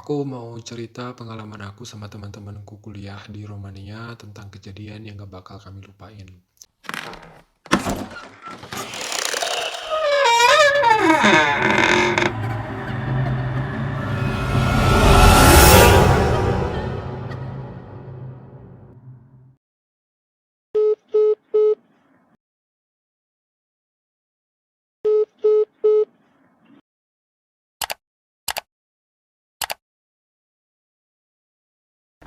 Aku mau cerita pengalaman aku sama teman-temanku kuliah di Romania tentang kejadian yang gak bakal kami lupain.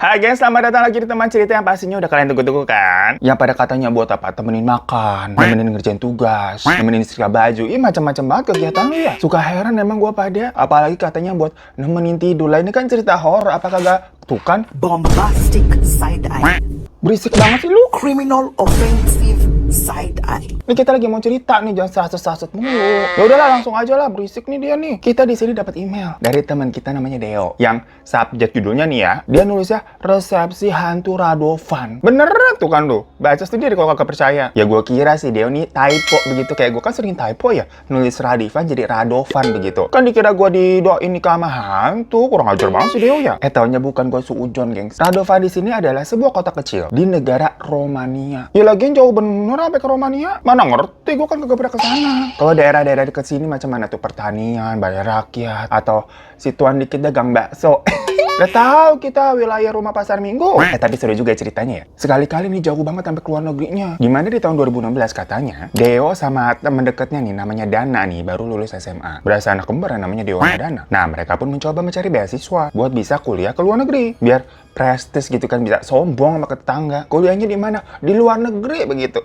Hai guys, selamat datang lagi di teman cerita yang pastinya udah kalian tunggu-tunggu kan? Yang pada katanya buat apa? Temenin makan, temenin ngerjain tugas, temenin setrika baju, macam-macam banget kegiatan lu ya. Suka heran emang gua pada. Apalagi katanya buat nemenin tidur. Lah ini kan cerita horor, apa kagak? Tuh kan, Bombastic side eye. berisik banget sih lu. Criminal offensive side eye. Ini kita lagi mau cerita nih, jangan sasut-sasut mulu. Ya udahlah, langsung aja lah, berisik nih dia nih. Kita di sini dapat email dari teman kita namanya Deo, yang subjek judulnya nih ya, dia nulisnya resepsi hantu Radovan. Beneran tuh kan lu, baca sendiri kalau kagak percaya. Ya gue kira sih Deo nih typo begitu, kayak gue kan sering typo ya, nulis Radivan jadi Radovan begitu. Kan dikira gue didoain nikah sama hantu, kurang ajar banget sih Deo ya. Taunya bukan, gue suujon gengs. Radovan di sini adalah sebuah kota kecil di negara Romania. Ya lagian jauh bener sampai ke Romania. Mana ngerti, gue kan kagak pernah kesana. Kalau daerah-daerah dekat sini macam mana tuh, pertanian, balai rakyat, atau situan dikit dagang bakso. Udah tahu kita wilayah rumah pasar minggu. Tapi seru juga ceritanya ya. Sekali-kali nih jauh banget sampai ke luar negerinya. Gimana di tahun 2016 katanya, Deo sama temen deketnya nih namanya Dana nih, baru lulus SMA. Berasa anak kembar namanya Deo sama Dana. Nah, mereka pun mencoba mencari beasiswa buat bisa kuliah ke luar negeri. Biar prestis gitu kan, bisa sombong sama tetangga. Kuliahnya di mana? Di luar negeri begitu.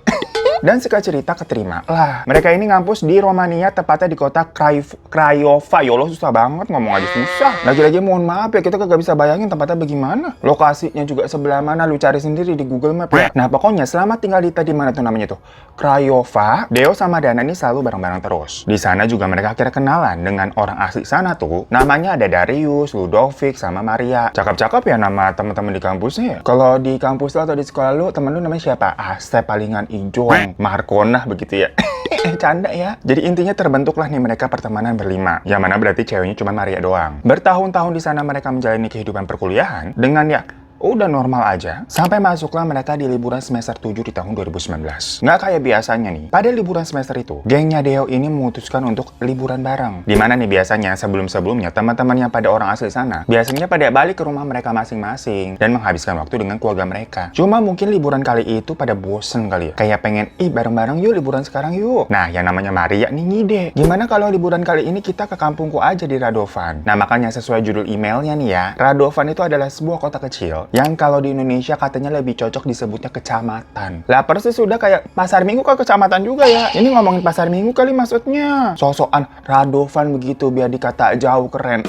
Dan singkat cerita keterima lah. Mereka ini ngampus di Romania, tepatnya di kota Craiova. Ya Allah, susah banget ngomong aja susah. Lagi-lagi mohon maaf ya, kita kagak bisa bayangin tempatnya bagaimana. Lokasinya juga sebelah mana, lu cari sendiri di Google Map ya. Nah pokoknya selama tinggal di tadi mana tuh namanya tuh, Craiova, Deo sama Dana ini selalu bareng-bareng terus. Di sana juga mereka akhirnya kenalan dengan orang asli sana tuh. Namanya ada Darius, Ludovic, sama Maria. Cakep-cakep ya nama teman-teman di kampusnya ya. Kalau di kampus lo atau di sekolah lu, temen lu namanya siapa? Asep palingan Ijo, Markonah begitu ya. Canda ya. Jadi intinya terbentuklah nih mereka pertemanan berlima. Yang mana berarti ceweknya cuma Maria doang. Bertahun-tahun di sana mereka menjalani kehidupan perkuliahan dengan ya udah normal aja, sampai masuklah mereka di liburan semester 7 di tahun 2019. Nggak kayak biasanya nih, pada liburan semester itu, gengnya Deo ini memutuskan untuk liburan bareng. Dimana nih biasanya sebelum-sebelumnya, teman-teman yang pada orang asli sana, biasanya pada balik ke rumah mereka masing-masing, dan menghabiskan waktu dengan keluarga mereka. Cuma mungkin liburan kali itu pada bosen kali ya, kayak pengen, bareng-bareng yuk liburan sekarang yuk. Nah, yang namanya Maria nih ngide, gimana kalau liburan kali ini kita ke kampungku aja di Radovan. Nah, makanya sesuai judul emailnya nih ya, Radovan itu adalah sebuah kota kecil yang kalau di Indonesia katanya lebih cocok disebutnya kecamatan. Lah persis sudah kayak pasar minggu ke kecamatan juga ya. Ini ngomongin pasar minggu kali maksudnya. Sosokan Radovan begitu biar dikata jauh keren.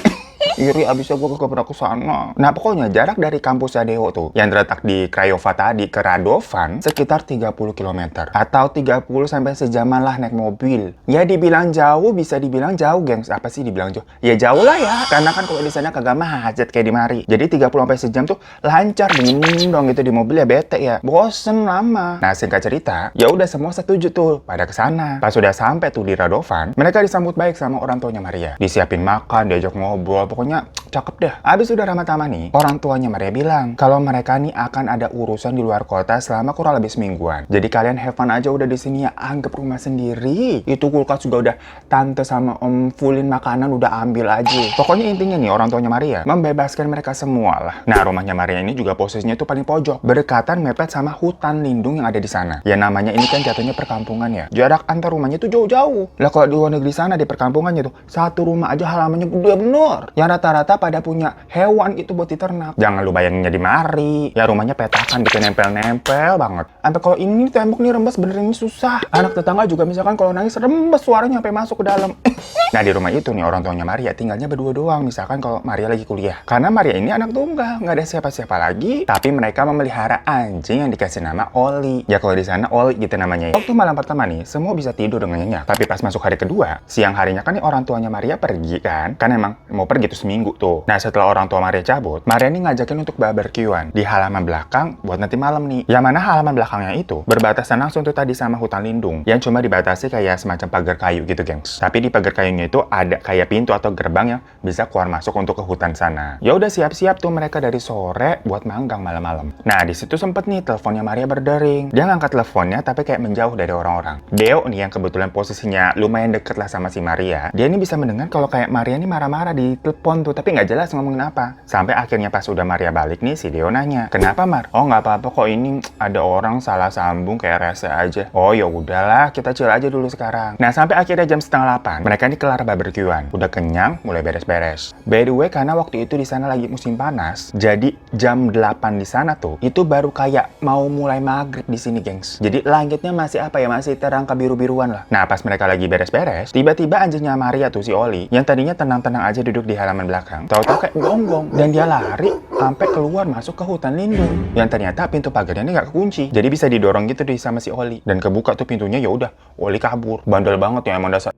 Iri abisnya gue gak pernah kesana. Nah pokoknya jarak dari kampus Deo tuh yang terletak di Craiova tadi ke Radovan sekitar 30 km atau 30 sampai sejaman lah naik mobil. Ya dibilang jauh, bisa dibilang jauh gengs. Apa sih dibilang jauh? Ya jauh lah ya, karena kan kalau di sana kagak macet kayak di mari. Jadi 30 sampai sejam tuh lancar, dingin dong gitu di mobil ya, bete ya, bosen lama. Nah singkat cerita, ya udah semua setuju tuh pada kesana. Pas sudah sampai tuh di Radovan, mereka disambut baik sama orang tuanya Maria. Disiapin makan, diajak ngobrol, pokoknya cakep dah. Abis udah ramah-tamah nih, orang tuanya Maria bilang kalau mereka nih akan ada urusan di luar kota selama kurang lebih semingguan. Jadi kalian have fun aja udah di sini ya, anggap rumah sendiri. Itu kulkas juga udah tante sama om fullin makanan, udah ambil aja. Pokoknya intinya nih orang tuanya Maria membebaskan mereka semua lah. Nah rumahnya Maria ini juga posisinya itu paling pojok, berdekatan mepet sama hutan lindung yang ada di sana. Ya namanya ini kan jatuhnya perkampungan ya. Jarak antar rumahnya tuh jauh-jauh. Lah kalau di luar negeri sana di perkampungannya tuh satu rumah aja halamannya gede bener. Yang rata-rata pada punya hewan itu buat diternak. Jangan lu bayanginnya di mari. Ya rumahnya petakan gitu nempel-nempel banget. Sampai kalau ini tembok nih rembes bener ini susah. Anak tetangga juga misalkan kalau nangis rembes suaranya sampai masuk ke dalam. Nah di rumah itu nih orang tuanya Maria tinggalnya berdua doang. Misalkan kalau Maria lagi kuliah. Karena Maria ini anak tunggal, nggak ada siapa-siapa lagi. Tapi mereka memelihara anjing yang dikasih nama Oli. Ya kalau di sana Oli gitu namanya. Waktu malam pertama nih semua bisa tidur dengan nyenyak. Tapi pas masuk hari kedua, siang harinya kan nih orang tuanya Maria pergi kan. Kan emang mau pergi tuh seminggu tuh. Nah, setelah orang tua Maria cabut, Maria ini ngajakin untuk barbekyuan di halaman belakang buat nanti malam nih. Yang mana halaman belakangnya itu berbatasan langsung tuh tadi sama hutan lindung yang cuma dibatasi kayak semacam pagar kayu gitu, gengs. Tapi di pagar kayunya itu ada kayak pintu atau gerbang yang bisa keluar masuk untuk ke hutan sana. Ya udah siap-siap tuh mereka dari sore buat manggang malam-malam. Nah, di situ sempet nih teleponnya Maria berdering. Dia ngangkat teleponnya tapi kayak menjauh dari orang-orang. Deo nih yang kebetulan posisinya lumayan deket lah sama si Maria. Dia ini bisa mendengar kalau kayak Maria ini marah-marah di telepon tuh, tapi nggak jelas ngomongin apa. Sampai akhirnya pas udah Maria balik nih, si Deo nanya, "Kenapa, Mar?" "Oh, nggak apa-apa kok, ini ada orang salah sambung kayak rese aja." "Oh, ya udahlah, kita chill aja dulu sekarang." Nah, sampai akhirnya jam 7:30, mereka ini kelar barbekyuan. Udah kenyang, mulai beres-beres. By the way, karena waktu itu di sana lagi musim panas, jadi jam 8 di sana tuh, itu baru kayak mau mulai maghrib di sini, gengs. Jadi langitnya masih apa ya, masih terang kebiru-biruan lah. Nah, pas mereka lagi beres-beres, tiba-tiba anjingnya Maria tuh, si Oli, yang tadinya tenang-tenang aja duduk di halaman belakang, tahu-tahu kayak gonggong, dan dia lari sampai keluar masuk ke hutan lindung. Yang ternyata pintu pagarnya ini nggak kekunci, jadi bisa didorong gitu deh sama si Oli. Dan kebuka tuh pintunya, ya udah, Oli kabur. Bandel banget ya emang dasar.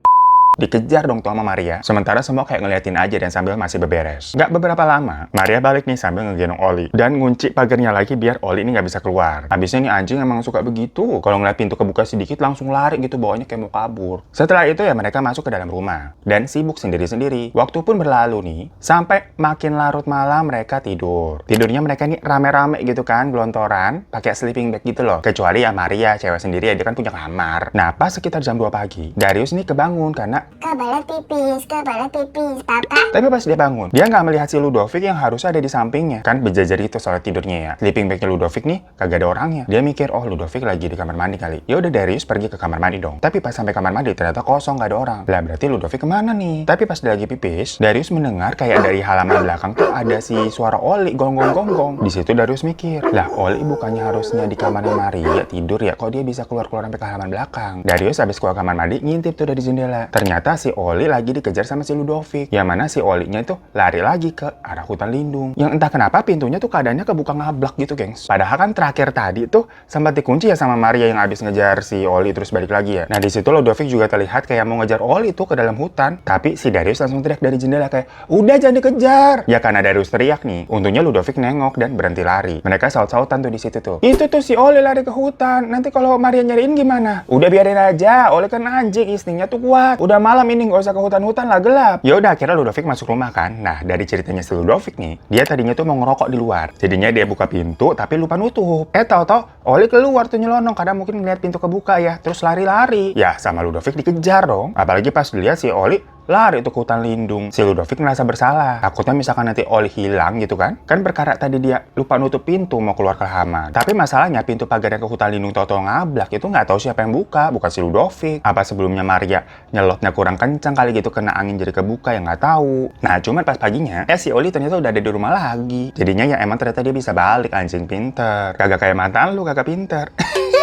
Dikejar dong tuh sama Maria. Sementara semua kayak ngeliatin aja dan sambil masih beberes. Nggak beberapa lama, Maria balik nih sambil ngegendong Oli. Dan ngunci pagarnya lagi biar Oli ini nggak bisa keluar. Habisnya nih anjing emang suka begitu. Kalau ngeliat pintu kebuka sedikit langsung lari gitu, bawanya kayak mau kabur. Setelah itu ya mereka masuk ke dalam rumah. Dan sibuk sendiri-sendiri. Waktu pun berlalu nih, sampai makin larut malam mereka tidur. Tidurnya mereka nih rame-rame gitu kan, gelontoran, pakai sleeping bag gitu loh. Kecuali ya Maria, cewek sendiri ya, dia kan punya kamar. Nah, pas sekitar jam 2 pagi, Darius nih kebangun karena kebelet pipis, papa. tapi pas dia bangun, dia nggak melihat si Ludovic yang harusnya ada di sampingnya. Kan berjajar itu soal tidurnya ya. Sleeping bagnya Ludovic nih kagak ada orangnya. Dia mikir, oh Ludovic lagi di kamar mandi kali. Ya udah Darius pergi ke kamar mandi dong. Tapi pas sampai kamar mandi ternyata kosong, nggak ada orang. Lah berarti Ludovic kemana nih? Tapi pas dia lagi pipis, Darius mendengar kayak dari halaman belakang tuh ada si suara Oli gonggong-gonggong. Di situ Darius mikir, lah Oli bukannya harusnya di kamarnya Maria tidur ya? Kok dia bisa keluar-keluar sampai ke halaman belakang? Darius habis keluar kamar mandi ngintip tuh dari jendela. Ternyata si Oli lagi dikejar sama si Ludovic. Yang mana si Olinya itu lari lagi ke arah hutan lindung. Yang entah kenapa pintunya tuh keadaannya kebuka ngablak gitu, gengs. Padahal kan terakhir tadi tuh sempat dikunci ya sama Maria yang habis ngejar si Oli terus balik lagi ya. Nah di situ Ludovic juga terlihat kayak mau ngejar Oli tuh ke dalam hutan. Tapi si Darius langsung teriak dari jendela kayak, "Udah jangan dikejar!" Ya karena Darius teriak nih, untungnya Ludovic nengok dan berhenti lari. Mereka saut-sautan tuh di situ tuh. "Itu tuh si Oli lari ke hutan. Nanti kalau Maria nyariin gimana?" "Udah biarin aja, Oli kan anjing, instingnya tuh kuat. Udah malam ini nggak usah ke hutan-hutan lah, gelap." Ya udah akhirnya Ludovic masuk rumah kan. Nah dari ceritanya si Ludovic nih, dia tadinya tuh mau ngerokok di luar. Jadinya dia buka pintu tapi lupa nutup. Tahu-tahu Oli keluar tuh nyelonong karena mungkin ngeliat pintu kebuka ya. Terus lari-lari. Ya sama Ludovic dikejar dong. Apalagi pas dilihat si Oli lari untuk hutan lindung. Si Ludovic merasa bersalah. Takutnya misalkan nanti Oli hilang gitu kan. Kan perkara tadi dia lupa nutup pintu mau keluar ke halaman. Tapi masalahnya pintu pagar yang ke hutan lindung tau-tau ngablak. Itu nggak tahu siapa yang buka. Bukan si Ludovic. Apa sebelumnya Maria nyelotnya kurang kencang kali gitu, kena angin jadi kebuka, yang nggak tahu. Nah cuman pas paginya si Oli ternyata udah ada di rumah lagi. Jadinya ya emang ternyata dia bisa balik, anjing pinter. Kagak kayak mantan lu, kagak pinter.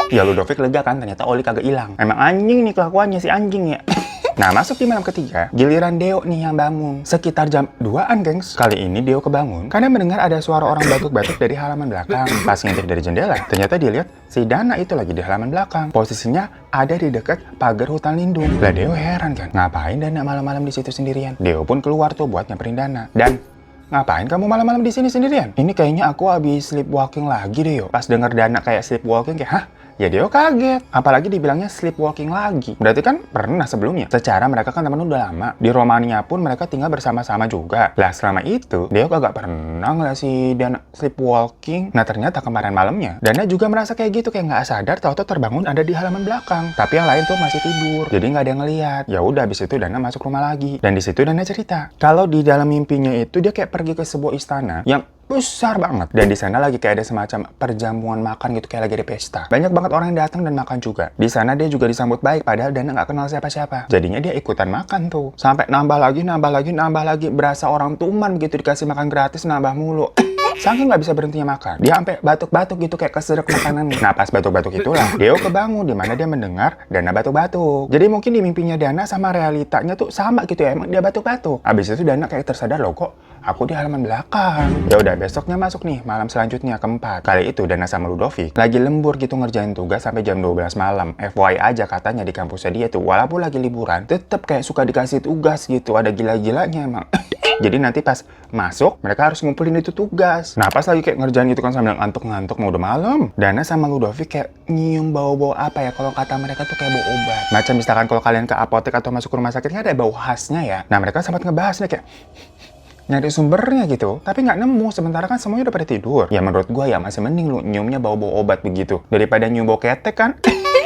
Ya Ludovic lega kan, ternyata Oli kagak hilang. Emang anjing nih kelakuannya si anjing ya. Nah, masuk di malam ketiga, giliran Deo nih yang bangun. Sekitar jam 2-an, gengs. Kali ini Deo kebangun karena mendengar ada suara orang batuk-batuk dari halaman belakang. Pas ngintip dari jendela, ternyata dia lihat si Dana itu lagi di halaman belakang. Posisinya ada di dekat pagar hutan lindung. Lah Deo heran kan, ngapain Dana malam-malam di situ sendirian? Deo pun keluar tuh buat nyamperin Dana. Dan ngapain kamu malam-malam di sini sendirian? Ini kayaknya aku habis sleepwalking lagi deh, yo. Pas denger Dana kayak sleepwalking kayak, hah? Ya Deo kaget, apalagi dibilangnya sleepwalking lagi. Berarti kan pernah sebelumnya. Secara mereka kan temen udah lama. Di Romania pun mereka tinggal bersama-sama juga. Lah selama itu, Deo kagak pernah ngeliat si Dana sleepwalking. Nah ternyata kemarin malamnya, Dana juga merasa kayak gitu, kayak nggak sadar, tahu-tahu terbangun ada di halaman belakang. Tapi yang lain tuh masih tidur, jadi nggak ada yang ngeliat. Ya udah, habis itu Dana masuk rumah lagi. Dan di situ Dana cerita, kalau di dalam mimpinya itu dia kayak pergi ke sebuah istana yang besar banget. Dan di sana lagi kayak ada semacam perjamuan makan gitu, kayak lagi ada pesta. Banyak banget orang yang datang dan makan juga. Di sana dia juga disambut baik, padahal Dana nggak kenal siapa-siapa. Jadinya dia ikutan makan tuh. Sampai nambah lagi. Berasa orang tuman gitu, dikasih makan gratis, nambah mulu. Saking nggak bisa berhentinya makan, dia sampai batuk-batuk gitu kayak kesedek makanannya. Nah pas batuk-batuk itulah Deo kebangun, di mana dia mendengar Dana batuk-batuk. Jadi mungkin di mimpinya Dana sama realitanya tuh sama gitu ya, emang dia batuk-batuk. Abis itu Dana kayak tersadar, loh kok aku di halaman belakang. Ya udah, besoknya masuk nih malam selanjutnya keempat. Kali itu Dana sama Ludovic lagi lembur gitu ngerjain tugas sampai jam 12 malam. FYI aja katanya di kampusnya dia tuh walaupun lagi liburan tetep kayak suka dikasih tugas gitu, ada gila-gilanya emang. Jadi nanti pas masuk, mereka harus ngumpulin itu tugas. Nah, pas lagi kayak ngerjain gitu kan sambil ngantuk-ngantuk, mau udah malam. Dana sama Ludovic kayak nyium bau-bau apa ya, kalau kata mereka tuh kayak bau obat. Macam misalkan kalau kalian ke apotek atau masuk ke rumah sakit, kan ada bau khasnya ya. Nah, mereka sempat ngebahas nih kayak nyari sumbernya gitu, tapi nggak nemu. Sementara kan semuanya udah pada tidur. Ya menurut gua ya masih mending lu nyiumnya bau-bau obat begitu daripada nyium bau ketek kan.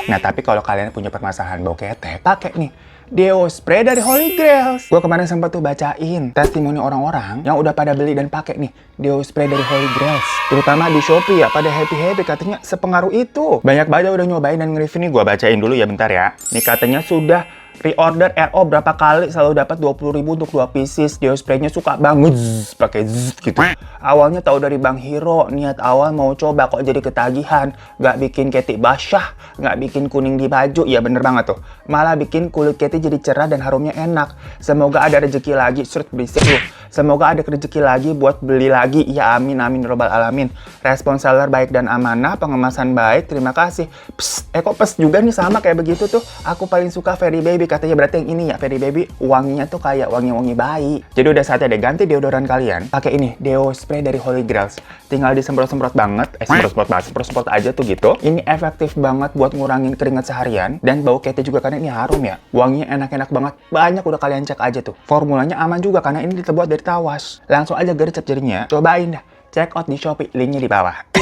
Nah, tapi kalau kalian punya permasalahan bau ketek, pakai nih deo spray dari Holy Grails. Gua kemarin sempat tuh bacain testimoni orang-orang yang udah pada beli dan pakai nih deo spray dari Holy Grails. Terutama di Shopee ya, pada happy-happy katanya sepengaruh itu. Banyak banget udah nyobain dan nge-review nih, gua bacain dulu ya bentar ya. Nih katanya sudah reorder RO berapa kali selalu dapat 20.000 untuk 2 pieces. Deo spraynya suka banget pakai gitu. Awalnya tahu dari Bang Hiro, niat awal mau coba kok jadi ketagihan. Gak bikin ketik basah, gak bikin kuning di baju. Ya bener banget tuh. Malah bikin kulit ketik jadi cerah dan harumnya enak. Semoga ada rezeki lagi. Surut berisik lu. Semoga ada rezeki lagi buat beli lagi. Ya amin amin robbal alamin. Respon seller baik dan amanah, pengemasan baik. Terima kasih. Psst, kok pes juga nih sama kayak begitu tuh. Aku paling suka Fairy Baby. Katanya berarti yang ini ya, Fairy Baby wanginya tuh kayak wangi-wangi bayi. Jadi udah saatnya deh ganti deodoran kalian. Pakai ini, deo spray dari Holy Grails. Tinggal disemprot-semprot banget. Semprot-semprot aja tuh gitu. Ini efektif banget buat ngurangin keringat seharian. Dan bau ketek juga karena ini harum ya. Wanginya enak-enak banget. Banyak udah kalian cek aja tuh. Formulanya aman juga karena ini terbuat dari tawas. Langsung aja gercep jadinya. Cobain dah. Check out di Shopee, linknya di bawah.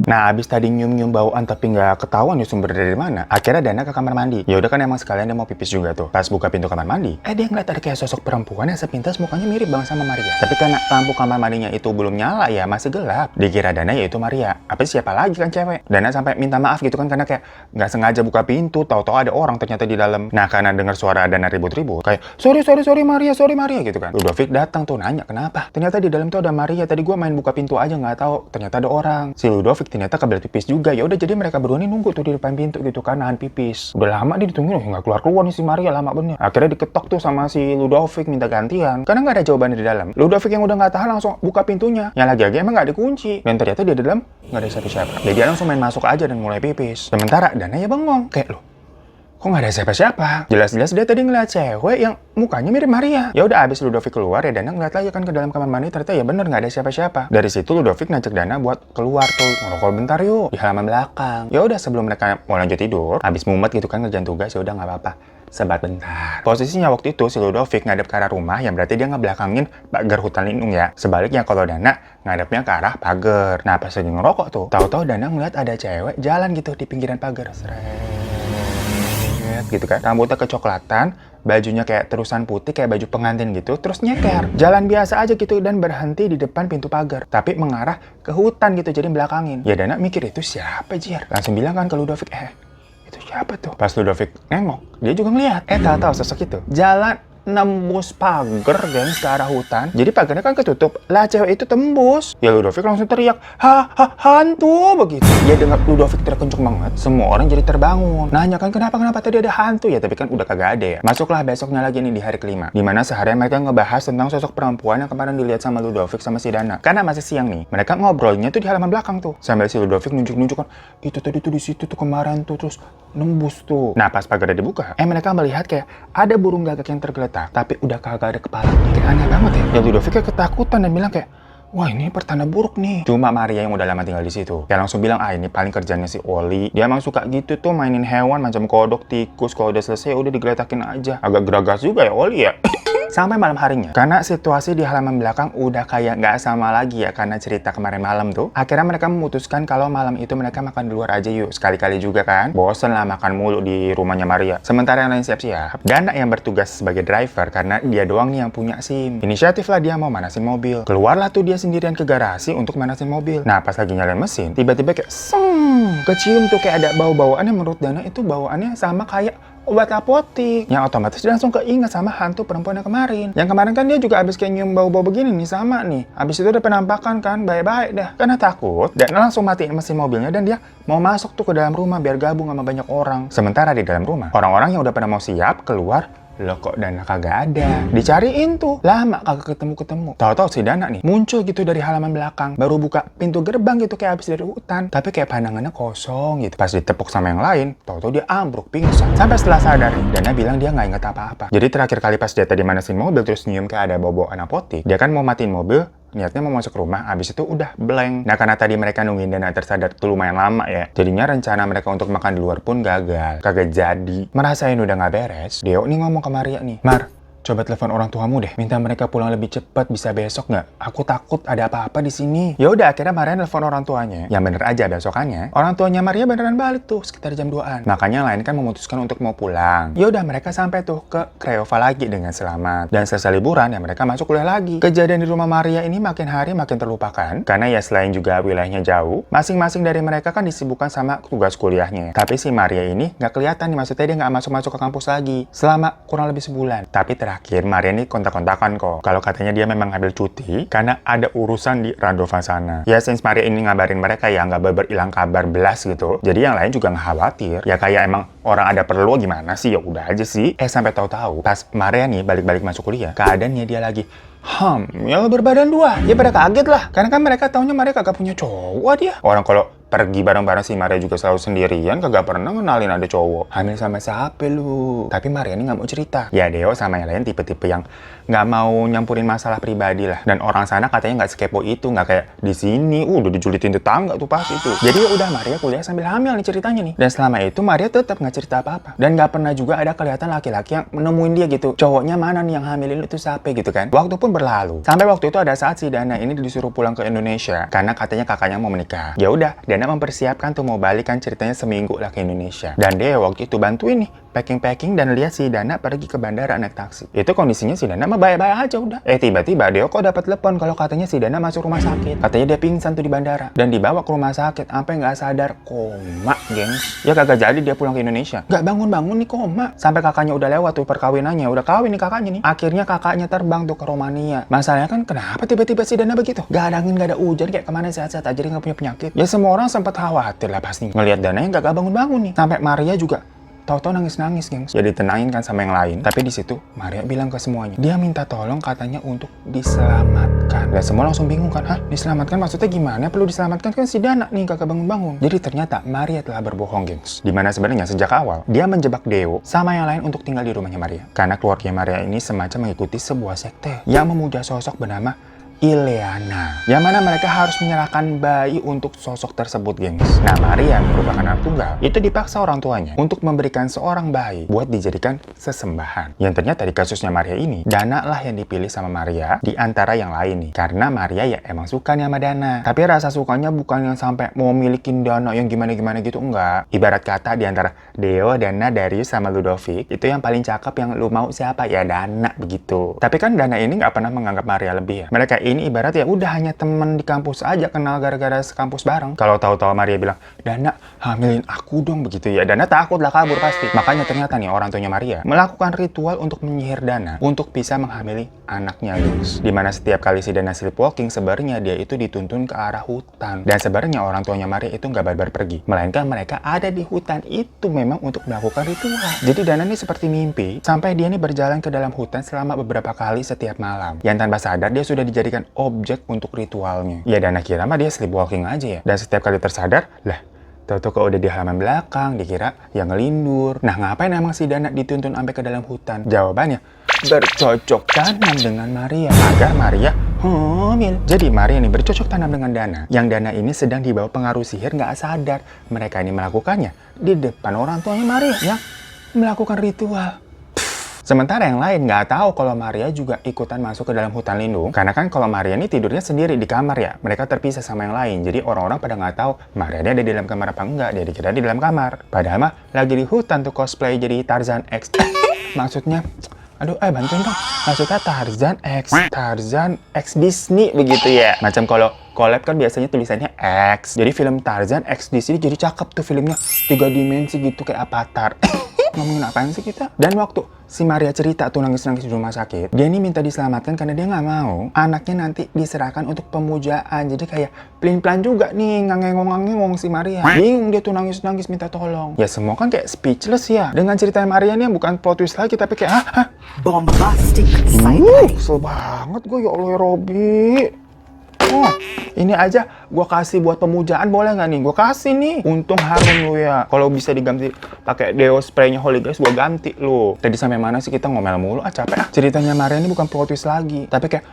Nah, abis tadi nyium-nyium bauan tapi nggak ketahuan ya sumber dari mana. Akhirnya Dana ke kamar mandi. Ya udah kan emang sekalian dia mau pipis juga tuh. Pas buka pintu kamar mandi, dia ngeliat ada kayak sosok perempuan yang sepintas mukanya mirip banget sama Maria. Tapi karena lampu kamar mandinya itu belum nyala ya, masih gelap. Dikira Dana ya itu Maria. Apa siapa lagi kan cewek? Dana sampai minta maaf gitu kan karena kayak nggak sengaja buka pintu, tahu-tahu ada orang ternyata di dalam. Nah, karena dengar suara Dana ribut-ribut, kayak sorry Maria gitu kan. Ludovic datang tuh nanya kenapa. Ternyata di dalam tuh ada Maria. Tadi gua main buka pintu aja nggak tahu. Ternyata ada orang. Si Ludovic ternyata kebelet pipis juga. Ya udah jadi mereka berdua nih nunggu tuh di depan pintu gitu kan, nahan pipis. Udah lama dia ditungguin, nggak keluar nih si Maria, lama bener. Akhirnya diketok tuh sama si Ludovic minta gantian karena nggak ada jawabannya di dalam. Ludovic yang udah nggak tahan langsung buka pintunya. Yang lagi emang nggak dikunci dan ternyata dia di dalam nggak ada siapa-siapa. Jadi dia langsung main masuk aja dan mulai pipis. Sementara Dana ya bengong kayak loh, kok nggak ada siapa-siapa? Jelas-jelas dia tadi ngeliat cewek yang mukanya mirip Maria. Ya udah abis Ludovic keluar ya Dana ngeliat lagi kan ke dalam kamar mandi, ternyata ya bener nggak ada siapa-siapa. Dari situ Ludovic ngajak Dana buat keluar tuh ngerokok bentar yuk di halaman belakang. Ya udah sebelum mereka mau lanjut tidur, abis mumet gitu kan ngerjain tugas, ya udah nggak apa-apa. Sebat bentar. Posisinya waktu itu si Ludovic ngadep ke arah rumah, yang berarti dia ngebelakangin pagar hutan lindung ya. Sebaliknya kalau Dana ngadepnya ke arah pagar. Nah pas lagi ngerokok tuh, tahu-tahu Dana ngeliat ada cewek jalan gitu di pinggiran pagar. Gitu kan, rambutnya kecoklatan, bajunya kayak terusan putih kayak baju pengantin gitu, terus nyeker jalan biasa aja gitu dan berhenti di depan pintu pagar tapi mengarah ke hutan gitu, jadi belakangin. Ya Dana mikir itu siapa Jir, langsung bilang kan ke Ludovic, itu siapa tuh? Pas Ludovic nengok, dia juga ngeliat tahu sosok itu jalan nembus pagar gengs ke arah hutan. Jadi pagarnya kan ketutup. Lah cewek itu tembus. Ya Ludovic langsung teriak, hantu begitu. Dia dengar Ludovic teriak kenceng banget. Semua orang jadi terbangun. Nanya kan kenapa tadi ada hantu ya, tapi kan udah kagak ada ya. Masuklah besoknya lagi nih di hari kelima. Dimana seharian mereka ngebahas tentang sosok perempuan yang kemarin dilihat sama Ludovic sama si Dana. Karena masih siang nih. Mereka ngobrolnya tuh di halaman belakang tuh. Sambil si Ludovic nunjuk-nunjuk kan, itu tadi tuh di situ tuh kemarin tuh terus nembus tuh. Nah pas pagarnya dibuka, mereka melihat kayak ada burung gagak yang tergeletak, tapi udah kagak ada kepalanya. Kayak aneh banget ya. Ya Ludovic kayak ketakutan dan bilang kayak, wah ini pertanda buruk nih. Cuma Maria yang udah lama tinggal di situ, ya langsung bilang, ini paling kerjanya si Oli. Dia emang suka gitu tuh mainin hewan macam kodok, tikus. Kalau udah selesai udah digeletakin aja. Agak geragas juga ya Oli ya. Sampai malam harinya, karena situasi di halaman belakang udah kayak nggak sama lagi ya karena cerita kemarin malam tuh. Akhirnya mereka memutuskan kalau malam itu mereka makan di luar aja yuk. Sekali-kali juga kan. Bosen lah makan mulu di rumahnya Maria. Sementara yang lain siap-siap. Dana yang bertugas sebagai driver karena dia doang nih yang punya SIM. Inisiatif lah dia mau manasin mobil. Keluarlah tuh dia sendirian ke garasi untuk manasin mobil. Nah pas lagi nyalain mesin, tiba-tiba kayak kecium tuh kayak ada bau-bauan yang menurut Dana itu bawaannya sama kayak obat apotik. Yang otomatis dia langsung keinget sama hantu perempuan yang kemarin. Yang kemarin kan dia juga abis kayak nyium bau-bau begini nih, sama nih. Abis itu udah penampakan kan, baik-baik dah. Karena takut, dan langsung matiin mesin mobilnya dan dia mau masuk tuh ke dalam rumah biar gabung sama banyak orang. Sementara di dalam rumah, orang-orang yang udah pada mau siap keluar Loh kok Dana kagak ada? Dicariin tuh, lama kagak ketemu-ketemu. Tahu-tahu si Dana nih muncul gitu dari halaman belakang, baru buka pintu gerbang gitu kayak habis dari hutan. Tapi kayak pandangannya kosong gitu. Pas ditepuk sama yang lain, tahu-tahu dia ambruk pingsan. Sampai setelah sadar, Dana bilang dia nggak inget apa-apa. Jadi terakhir kali pas dia tadi manasin mobil terus nyium kayak ada bau apotik, dia kan mau matiin mobil, niatnya mau masuk rumah, abis itu udah blank. Nah karena tadi mereka nungguin Dana tersadar tuh lumayan lama ya, jadinya rencana mereka untuk makan di luar pun gagal, kagak jadi. Merasain udah nggak beres, Deo nih ngomong ke Maria nih, Mar, coba telepon orang tuamu deh, minta mereka pulang lebih cepat, bisa besok nggak? Aku takut ada apa-apa di sini. Ya udah, akhirnya Maria telepon orang tuanya. Yang bener aja besokannya, orang tuanya Maria beneran balik tuh sekitar jam 2-an. Makanya lain kan memutuskan untuk mau pulang. Ya udah, mereka sampai tuh ke Craiova lagi dengan selamat. Dan selesai liburan ya mereka masuk kuliah lagi. Kejadian di rumah Maria ini makin hari makin terlupakan, karena ya selain juga wilayahnya jauh, masing-masing dari mereka kan disibukkan sama tugas kuliahnya. Tapi si Maria ini nggak kelihatan nih, maksudnya dia nggak masuk-masuk ke kampus lagi selama kurang lebih sebulan. Tapi terakhir Maria ini kontak-kontakan kok. Kalau katanya dia memang ngambil cuti karena ada urusan di Radova sana. Ya since Maria ini ngabarin mereka ya nggak beber hilang kabar belas gitu. Jadi yang lain juga nggak khawatir. Ya kayak emang orang ada perlu gimana sih, ya udah aja sih. Sampai tahu-tahu pas Maria nih balik-balik masuk kuliah, keadaannya dia lagi ya berbadan dua. Ya pada kaget lah. Karena kan mereka taunya Maria kagak punya cowok dia. Orang kalau pergi bareng-bareng si Maria juga selalu sendirian, kagak pernah ngenalin ada cowok. Hamil sama siapa lu? Tapi Maria ini nggak mau cerita. Ya Deo sama yang lain tipe-tipe yang nggak mau nyampurin masalah pribadi lah. Dan orang sana katanya nggak sekepo itu, nggak kayak di sini. Udah dijulitin tetangga tuh pas itu. Jadi ya udah Maria kuliah sambil hamil nih ceritanya nih. Dan selama itu Maria tetap nggak cerita apa-apa. Dan nggak pernah juga ada kelihatan laki-laki yang menemuin dia gitu. Cowoknya mana nih yang hamilin itu siapa gitu kan? Waktu pun berlalu. Sampai waktu itu ada saat si Dana ini disuruh pulang ke Indonesia karena katanya kakaknya mau menikah. Ya udah, Dana mempersiapkan tuh mau balik kan ceritanya seminggu lah ke Indonesia. Dan dia waktu itu bantuin nih packing-packing dan lihat si Dana pergi ke bandara naik taksi. Itu kondisinya si Dana mah baik-baik aja udah. Tiba-tiba Deo kok dapat telepon kalau katanya si Dana masuk rumah sakit. Katanya dia pingsan tuh di bandara dan dibawa ke rumah sakit sampai nggak sadar, koma, gengs. Ya kagak jadi dia pulang ke Indonesia. Nggak bangun-bangun nih koma. Sampai kakaknya udah lewat tuh perkawinannya, udah kawin nih kakaknya nih. Akhirnya kakaknya terbang tuh ke Romania. Masalahnya kan kenapa tiba-tiba si Dana begitu? Gak ada angin, gak ada hujan, kayak kemana sehat-sehat aja dia nggak punya penyakit. Ya semua orang sempat khawatir lah pasti ngelihat Dana yang gak bangun-bangun nih. Sampai Maria juga tahu-tahu nangis-nangis, gengs. Ya ditenangin kan sama yang lain. Tapi di situ Maria bilang ke semuanya, dia minta tolong katanya untuk diselamatkan. Dan semua langsung bingung kan, hah diselamatkan maksudnya gimana? Perlu diselamatkan kan si Dana nih kagak bangun-bangun. Jadi ternyata Maria telah berbohong, gengs. Dimana sebenarnya sejak awal dia menjebak Deo sama yang lain untuk tinggal di rumahnya Maria. Karena keluarga Maria ini semacam mengikuti sebuah sekte yang memuja sosok bernama Ileana, yang mana mereka harus menyerahkan bayi untuk sosok tersebut, gengs. Nah, Maria yang merupakan anak tunggal, itu dipaksa orang tuanya untuk memberikan seorang bayi buat dijadikan sesembahan. Yang ternyata di kasusnya Maria ini, Dana lah yang dipilih sama Maria di antara yang lain nih. Karena Maria ya emang suka nih sama Dana. Tapi rasa sukanya bukan yang sampai mau milikin Dana yang gimana-gimana gitu, enggak. Ibarat kata di antara Deo, Dana, Darius, sama Ludovic, itu yang paling cakep yang lu mau siapa? Ya Dana, begitu. Tapi kan Dana ini nggak pernah menganggap Maria lebih ya. Mereka ini ibarat ya udah hanya temen di kampus aja, kenal gara-gara sekampus bareng. Kalau tahu-tahu Maria bilang, Dana hamilin aku dong begitu ya, Dana takut lah kabur pasti. Makanya ternyata nih orang tuanya Maria melakukan ritual untuk menyihir Dana untuk bisa menghamili anaknya, guys. Dimana setiap kali si Dana sleepwalking sebenarnya dia itu dituntun ke arah hutan. Dan sebenarnya orang tuanya Maria itu nggak barbar pergi, melainkan mereka ada di hutan itu memang untuk melakukan ritual. Jadi Dana ini seperti mimpi sampai dia ini berjalan ke dalam hutan selama beberapa kali setiap malam. Yang tanpa sadar dia sudah dijadikan objek untuk ritualnya. Ya Dana kira mah dia sleepwalking aja ya. Dan setiap kali tersadar, lah tahu-tahu kok udah di halaman belakang, dikira yang ngelindur. Nah ngapain emang si Dana dituntun sampai ke dalam hutan? Jawabannya, bercocok tanam dengan Maria agar Maria hamil. Jadi Maria ini bercocok tanam dengan Dana. Yang Dana ini sedang dibawa pengaruh sihir nggak sadar. Mereka ini melakukannya di depan orang tuanya Maria yang melakukan ritual. Sementara yang lain nggak tahu kalau Maria juga ikutan masuk ke dalam hutan lindung. Karena kan kalau Maria ini tidurnya sendiri di kamar ya. Mereka terpisah sama yang lain. Jadi orang-orang pada nggak tahu Maria ada di dalam kamar apa enggak. Dia dikira di dalam kamar. Padahal mah lagi di hutan tuh cosplay jadi Tarzan X. Maksudnya, aduh bantuin dong. Maksudnya Tarzan X Disney begitu ya. Macam kalau collab kan biasanya tulisannya X. Jadi film Tarzan X Disney jadi cakep tuh filmnya. 3 dimensi gitu kayak Avatar. Ngomongin apaan sih kita? Dan waktu si Maria cerita tuh nangis-nangis di rumah sakit, dia ini minta diselamatkan karena dia nggak mau anaknya nanti diserahkan untuk pemujaan. Jadi kayak pelin-pelan juga nih ngangengong si Maria. Bingung dia tuh nangis-nangis minta tolong. Ya semua kan kayak speechless ya. Dengan cerita Maria ini bukan plot twist lagi tapi kayak hah? Bombastic side eye. Kesel banget gue, ya Allah ya Robi. Oh, ini aja gue kasih buat pemujaan, boleh nggak nih? Gue kasih nih. Untung harum lu ya. Kalau bisa diganti pakai deo spraynya Holy Grail, gue ganti lu. Tadi sampai mana sih kita ngomel mulu? Capek ah. Ceritanya Maria ini bukan plot twist lagi. Tapi kayak,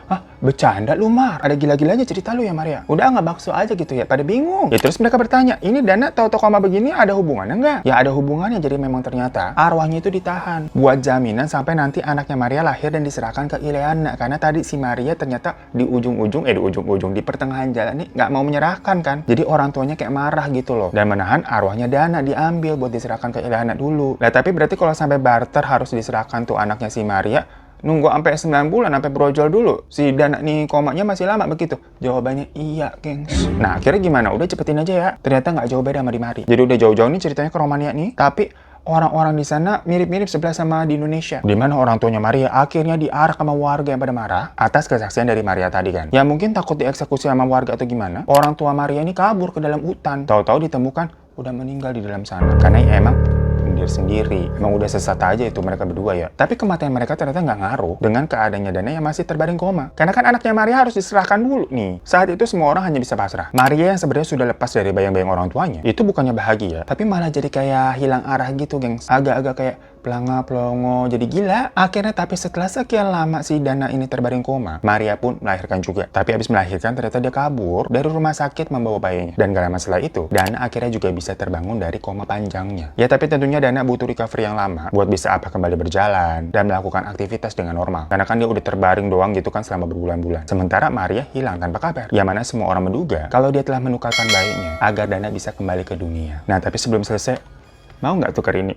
bercanda lu Mar. Ada gila-gilanya cerita lu ya Maria. Udah nggak bakso aja gitu ya. Pada bingung. Ya terus mereka bertanya, ini Dana tahu koma begini ada hubungannya nggak? Ya ada hubungannya. Jadi memang ternyata arwahnya itu ditahan buat jaminan sampai nanti anaknya Maria lahir dan diserahkan ke Ileana. Karena tadi si Maria ternyata di ujung-ujung di pertengahan jalan nih nggak mau menyerahkan kan. Jadi orang tuanya kayak marah gitu loh. Dan menahan arwahnya Dana diambil buat diserahkan ke Ileana dulu. Nah tapi berarti kalau sampai barter harus diserahkan tuh anaknya si Maria, nunggu sampai 9 bulan, sampai brojol dulu. Si Dana nih komanya masih lama begitu? Jawabannya iya, gengs. Nah, akhirnya gimana? Udah cepetin aja ya. Ternyata nggak jauh beda sama di Mari. Jadi udah jauh-jauh nih ceritanya ke Romania nih. Tapi orang-orang di sana mirip-mirip sebelah sama di Indonesia. Di mana orang tuanya Maria akhirnya diarak sama warga yang pada marah atas kesaksian dari Maria tadi kan. Ya mungkin takut dieksekusi sama warga atau gimana. Orang tua Maria ini kabur ke dalam hutan. Tahu-tahu ditemukan udah meninggal di dalam sana. Karena ya emang sendiri. Emang udah sesat aja itu mereka berdua ya. Tapi kematian mereka ternyata nggak ngaruh dengan keadaannya Dana yang masih terbaring koma. Karena kan anaknya Maria harus diserahkan dulu nih. Saat itu semua orang hanya bisa pasrah. Maria yang sebenarnya sudah lepas dari bayang-bayang orang tuanya, itu bukannya bahagia, tapi malah jadi kayak hilang arah gitu, gengs. Agak-agak kayak pelanga-pelongo, jadi gila. Akhirnya tapi setelah sekian lama si Dana ini terbaring koma, Maria pun melahirkan juga. Tapi habis melahirkan ternyata dia kabur dari rumah sakit membawa bayinya. Dan gak lama setelah itu, Dana akhirnya juga bisa terbangun dari koma panjangnya. Ya tapi tentunya Dana butuh recovery yang lama buat bisa kembali berjalan dan melakukan aktivitas dengan normal. Karena kan dia udah terbaring doang gitu kan selama berbulan-bulan. Sementara Maria hilang tanpa kabar. Yang mana semua orang menduga kalau dia telah menukarkan bayinya agar Dana bisa kembali ke dunia. Nah tapi sebelum selesai, mau nggak tukar ini?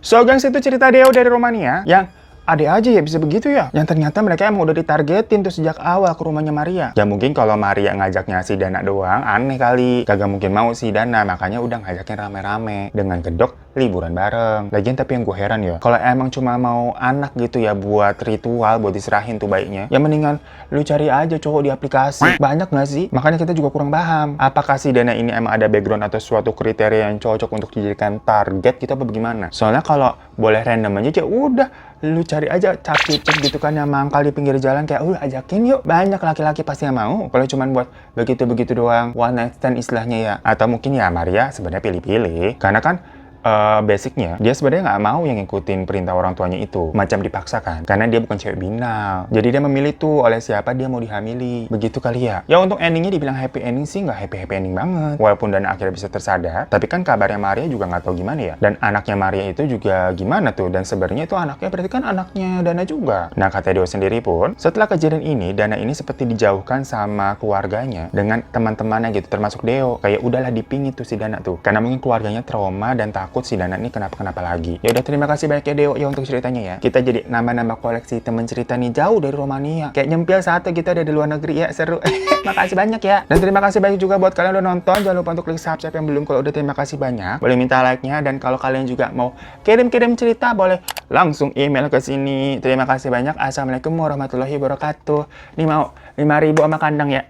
So gengs, itu cerita Deo dari Romania yang ada aja ya bisa begitu ya. Yang ternyata mereka emang udah ditargetin tuh sejak awal ke rumahnya Maria. Ya mungkin kalau Maria ngajaknya si Dana doang, aneh kali. Kagak mungkin mau si Dana, makanya udah ngajakin rame-rame dengan kedok liburan bareng. Lagian tapi yang gue heran ya, kalau emang cuma mau anak gitu ya buat ritual, buat diserahin tuh bayinya, ya mendingan lu cari aja cowok di aplikasi. Banyak nggak sih? Makanya kita juga kurang paham. Apakah si Dana ini emang ada background atau suatu kriteria yang cocok untuk dijadikan target gitu apa bagaimana? Soalnya kalau boleh random aja ya udah, lu cari aja cakep gitu kan yang mangkal di pinggir jalan kayak ajakin yuk. Banyak laki-laki pasti yang mau. Kalau cuman buat begitu-begitu doang, one night stand istilahnya ya. Atau mungkin ya Maria sebenarnya pilih-pilih. Karena kan basicnya dia sebenarnya nggak mau yang ngikutin perintah orang tuanya itu, macam dipaksakan karena dia bukan cewek binal. Jadi dia memilih tuh oleh siapa dia mau dihamili, begitu kali ya. Ya untuk endingnya dibilang happy ending sih nggak happy ending banget, walaupun Dana akhirnya bisa tersadar. Tapi kan kabarnya Maria juga nggak tahu gimana ya, dan anaknya Maria itu juga gimana tuh. Dan sebenarnya itu anaknya berarti kan anaknya Dana juga. Nah kata Deo sendiri pun setelah kejadian ini Dana ini seperti dijauhkan sama keluarganya dengan teman-temannya gitu, termasuk Deo. Kayak udahlah dipingit tuh si Dana tuh karena mungkin keluarganya trauma dan takut si Dana ini kenapa-kenapa lagi. Ya udah, terima kasih banyak ya Deo ya untuk ceritanya ya. Kita jadi nambah-nambah koleksi temen cerita nih jauh dari Romania. Kayak nyempil satu kita ada di luar negeri ya, seru. Makasih banyak ya. Dan terima kasih banyak juga buat kalian udah nonton. Jangan lupa untuk klik subscribe yang belum. Kalau udah terima kasih banyak. Boleh minta like-nya, dan kalau kalian juga mau kirim-kirim cerita boleh langsung email ke sini. Terima kasih banyak. Assalamualaikum warahmatullahi wabarakatuh. Ini mau 5.000 sama kandang ya.